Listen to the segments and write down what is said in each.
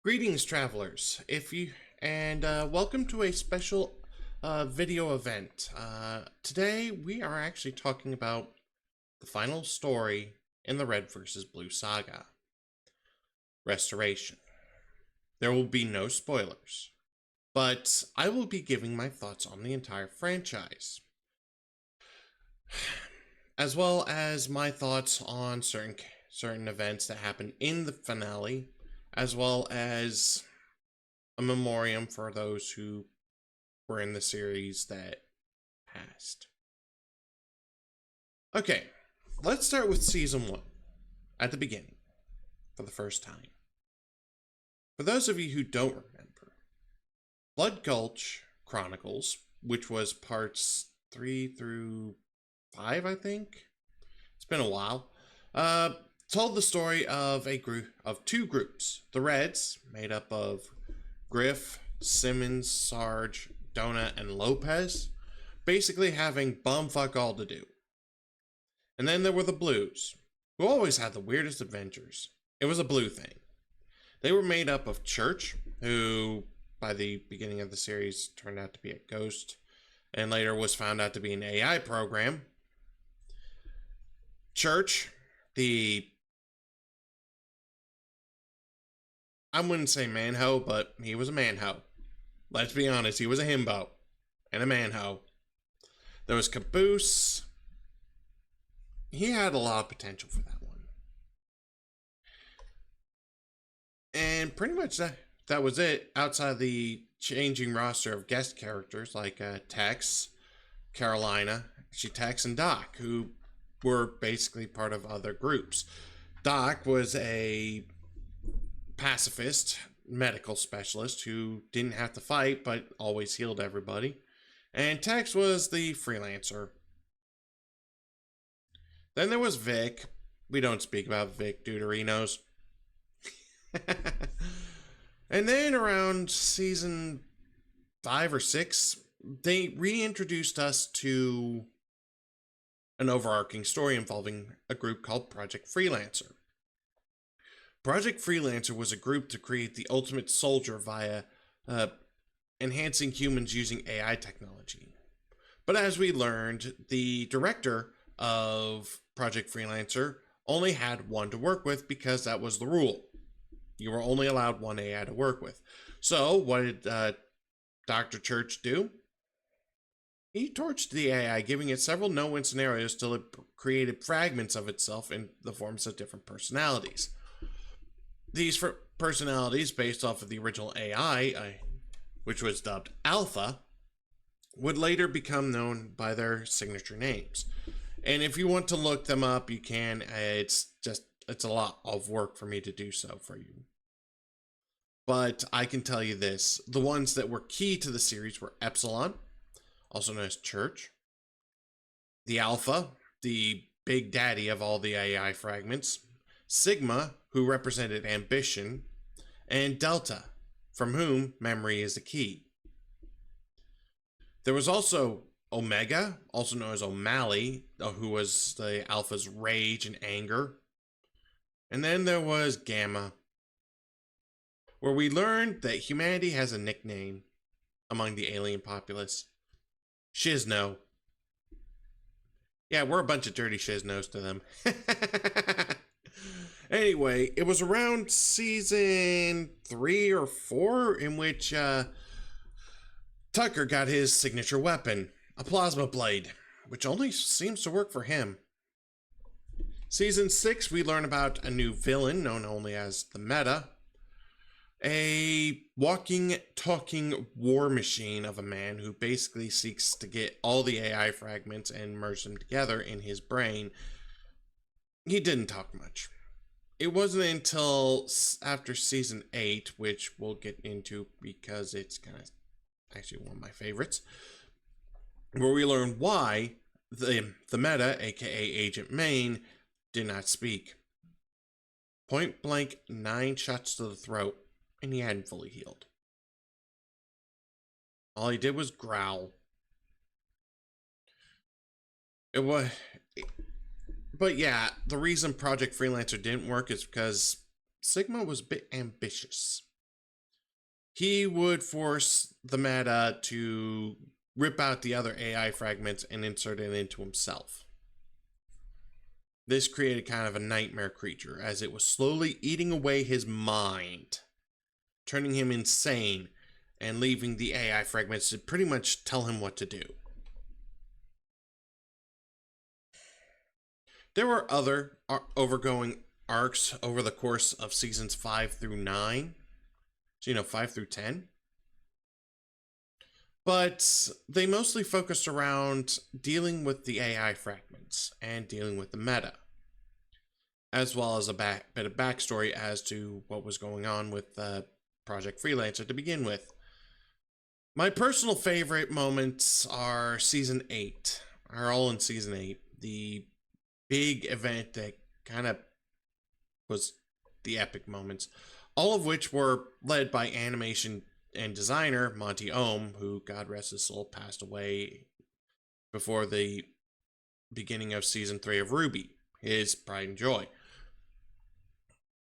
Greetings, travelers. Welcome to a special video event. Today we are actually talking about the final story in the Red vs. Blue saga, Restoration. There will be no spoilers, but I will be giving my thoughts on the entire franchise, as well as my thoughts on certain events that happened in the finale, as well as a memoriam for those who were in the series that passed. Okay, let's start with season 1, at the beginning, for the first time. For those of you who don't remember, Blood Gulch Chronicles, which was parts 3 through 5, I think? It's been a while. Told the story of two groups. The Reds, made up of Griff, Simmons, Sarge, Donut, and Lopez, basically having bumfuck all to do. And then there were the Blues, who always had the weirdest adventures. It was a blue thing. They were made up of Church, who by the beginning of the series turned out to be a ghost, and later was found out to be an AI program. Church, I wouldn't say manho, but he was a manho. Let's be honest, he was a himbo and a manho. There was Caboose. He had a lot of potential for that one. And pretty much that was it, outside the changing roster of guest characters like Tex, Carolina, Tex, and Doc, who were basically part of other groups. Doc was a pacifist medical specialist who didn't have to fight but always healed everybody. And Tex was the freelancer. Then there was Vic. We don't speak about Vic Deuterinos. And then around season 5 or 6, they reintroduced us to an overarching story involving a group called Project Freelancer. Project Freelancer was a group to create the ultimate soldier via enhancing humans using AI technology. But as we learned, the director of Project Freelancer only had one to work with because that was the rule. You were only allowed one AI to work with. So what did Dr. Church do? He torched the AI, giving it several no-win scenarios till it created fragments of itself in the forms of different personalities. These personalities, based off of the original AI, which was dubbed Alpha, would later become known by their signature names. And if you want to look them up, you can. It's a lot of work for me to do so for you. But I can tell you this. The ones that were key to the series were Epsilon, also known as Church, the Alpha, the big daddy of all the AI fragments, Sigma, who represented ambition, and Delta, from whom memory is the key. There was also Omega, also known as O'Malley, who was the Alpha's rage and anger. And then there was Gamma, where we learned that humanity has a nickname among the alien populace. Shizno. Yeah, we're a bunch of dirty shiznos to them. Anyway, it was around season 3 or 4 in which Tucker got his signature weapon, a plasma blade, which only seems to work for him. Season 6, we learn about a new villain known only as the Meta, a walking, talking war machine of a man who basically seeks to get all the AI fragments and merge them together in his brain. He didn't talk much. It wasn't until after season 8, which we'll get into because it's kind of actually one of my favorites, where we learn why the Meta, aka Agent Main, did not speak. Point blank, 9 shots to the throat, and he hadn't fully healed. All he did was growl. But yeah, the reason Project Freelancer didn't work is because Sigma was a bit ambitious. he would force the meta to rip out the other AI fragments and insert it into himself. This created kind of a nightmare creature, as it was slowly eating away his mind, turning him insane, and leaving the AI fragments to pretty much tell him what to do. There were other overgoing arcs over the course of seasons 5 through 9. So, 5 through 10. But they mostly focused around dealing with the AI fragments and dealing with the meta, as well as a bit of backstory as to what was going on with Project Freelancer to begin with. My personal favorite moments are Season 8, are all in Season 8. The big event that kind of was the epic moments, all of which were led by animation and designer Monty Oum, who, God rest his soul, passed away before the beginning of Season 3 of RWBY, his pride and joy.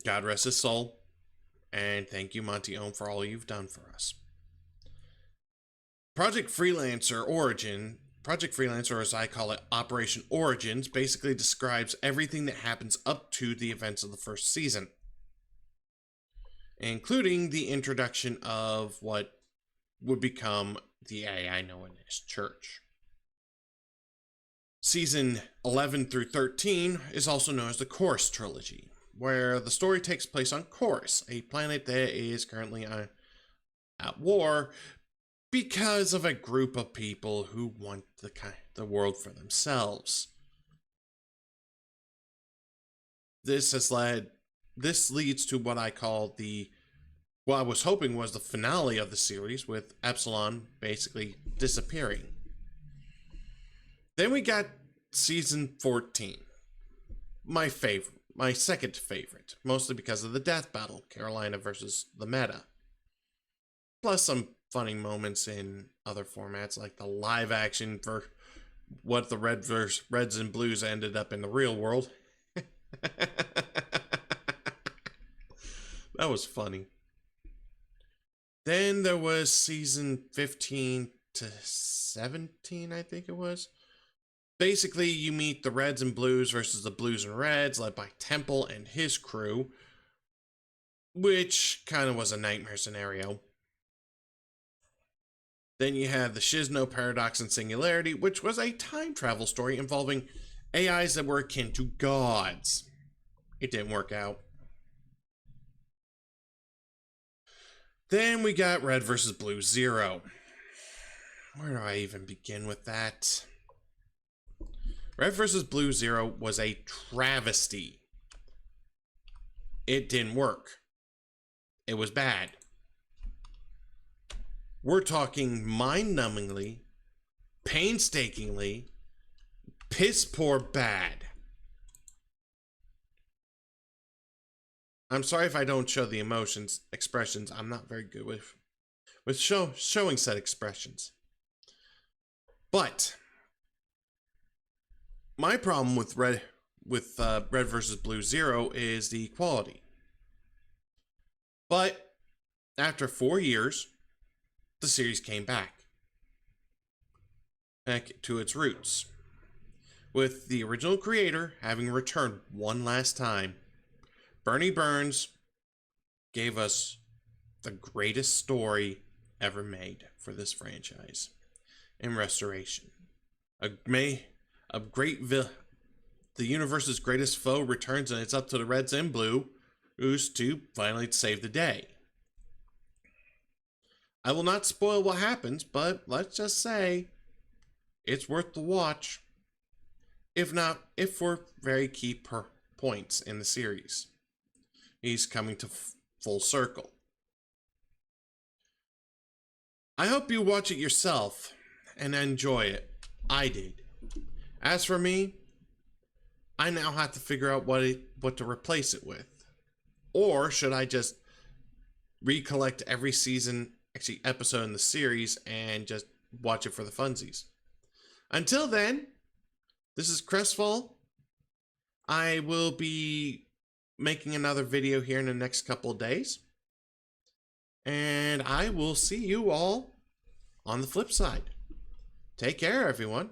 God rest his soul, and thank you, Monty Oum, for all you've done for us. Project Freelancer, or as I call it, Operation Origins, basically describes everything that happens up to the events of the first season, including the introduction of what would become the AI known as Church. Season 11 through 13 is also known as the Chorus Trilogy, where the story takes place on Chorus, a planet that is currently at war because of a group of people who want the world for themselves. This leads to what I call what I was hoping was the finale of the series, with Epsilon basically disappearing. Then we got Season 14. My second favorite, mostly because of the death battle, Carolina versus the meta. Plus some funny moments in other formats, like the live action for what the Reds and Blues ended up in the real world. That was funny. Then there was Season 15 to 17, I think it was. Basically, you meet the Reds and Blues versus the Blues and Reds, led by Temple and his crew, which kind of was a nightmare scenario. Then you had the Shizno Paradox and Singularity, which was a time travel story involving AIs that were akin to gods. It didn't work out. Then we got Red vs. Blue Zero. Where do I even begin with that? Red vs. Blue Zero was a travesty. It didn't work. It was bad. We're talking mind-numbingly, painstakingly, piss-poor bad. I'm sorry if I don't show the expressions. I'm not very good with showing said expressions. But my problem with Red vs. Blue Zero is the quality. But after 4 years, the series came back to its roots, with the original creator having returned one last time. Bernie Burns gave us the greatest story ever made for this franchise in Restoration. The universe's greatest foe returns, and it's up to the Reds and Blues to finally save the day. I will not spoil what happens, but let's just say it's worth the watch, if for very key points in the series. He's coming to full circle. I hope you watch it yourself and enjoy it. I did. As for me, I now have to figure out what to replace it with. Or should I just recollect every episode in the series and just watch it for the funsies? Until then, this is Crestfall. I will be making another video here in the next couple of days. And I will see you all on the flip side. Take care, everyone,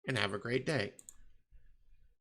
and have a great day.